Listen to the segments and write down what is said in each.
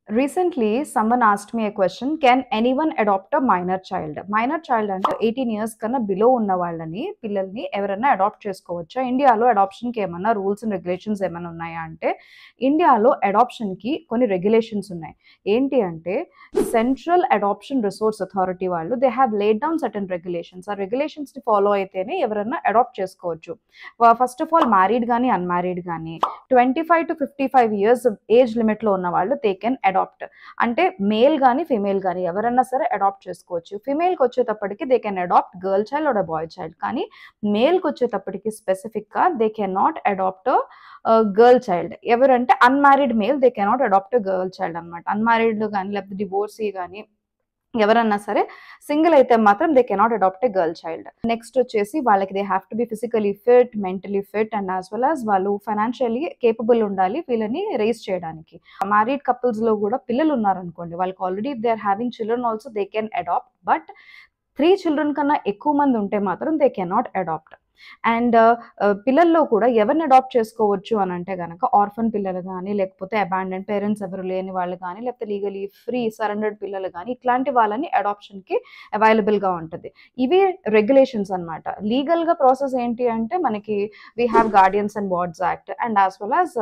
Recently, someone asked me a question, can anyone adopt a minor child? Minor child అంటే 18 years కన్నా below ఉన్న వాళ్ళని పిల్లల్ని ఎవరైనా అడాప్ట్ చేసుకోవచ్చా? ఇండియాలో అడాప్షన్‌కి ఏమన్నా రూల్స్ అండ్ రెగ్యులేషన్స్ ఏమైనా ఉన్నాయా అంటే, ఇండియాలో అడాప్షన్‌కి కొన్ని రెగ్యులేషన్స్ ఉన్నాయి. ఏంటి అంటే, సెంట్రల్ అడాప్షన్ రిసోర్స్ అథారిటీ వాళ్ళు they have laid down certain regulations. ఆ రెగ్యులేషన్స్‌ని ఫాలో అయితేనే ఎవరైనా అడాప్ట్ చేసుకోవచ్చు. ఫస్ట్ ఆఫ్ ఆల్ మ్యారీడ్ గానీ, అన్‌మ్యారీడ్ గానీ 25-55 ఇయర్స్ ఏజ్ లిమిట్‌లో ఉన్న వాళ్ళు దే కెన్ అడాప్ట్. అంటే మేల్ గానీ, ఫీమేల్ గానీ ఎవరన్నా సరే అడాప్ట్ చేసుకోవచ్చు. ఫీమేల్‌కొచ్చేటప్పటికి they can adopt girl child or a boy child. కానీ మేల్‌కొచ్చేటప్పటికి స్పెసిఫిక్‌గా they can not adopt girl child. ఎవరంటే unmarried male they cannot adopt girl child అనమాట. అన్‌మ్యారీడ్ గానీ, లేకపోతే డివోర్సీ గానీ ఎవరన్నా సరే సింగిల్ అయితే మాత్రం they cannot adopt a girl child. Next వచ్చేసి వాళ్ళకి they have to be physically fit, mentally fit and as well as వాళ్ళు ఫైనాన్షియల్లీ కేపబుల్ ఉండాలి వీళ్ళని రైజ్ చేయడానికి. మ్యారీడ్ కపుల్స్‌లో కూడా పిల్లలు ఉన్నారనుకోండి, వాళ్ళకి already if they are having children also they can adopt. But 3 children కన్నా ఎక్కువ మంది ఉంటే మాత్రం దే కెనాట్ అడాప్ట్. అండ్ పిల్లల్లో కూడా ఎవరిని అడాప్ట్ చేసుకోవచ్చు అని అంటే గనక ఆర్ఫన్ పిల్లలు గానీ, లేకపోతే అబాండన్డ్ పేరెంట్స్ ఎవరు లేని వాళ్ళు గానీ, లేకపోతే లీగలీ ఫ్రీ సరెండర్డ్ పిల్లలు గానీ, ఇట్లాంటి వాళ్ళని అడాప్షన్‌కి అవైలబుల్‌గా ఉంటది. ఇవి రెగ్యులేషన్స్ అనమాట. లీగల్‌గా ప్రాసెస్ ఏంటి అంటే మనకి we have guardians and wards act and as well as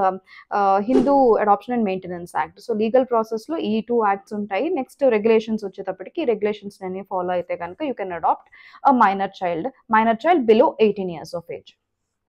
Hindu adoption and maintenance act. So, legal ప్రాసెస్‌లో ఈ 2 యాక్ట్స్ ఉంటాయి. నెక్స్ట్ రెగ్యులేషన్స్ వచ్చేటప్పటికి ఈ రెగ్యులేషన్స్‌ని ఫాలో అయితే గనక you can adopt a minor child below 18 years of age.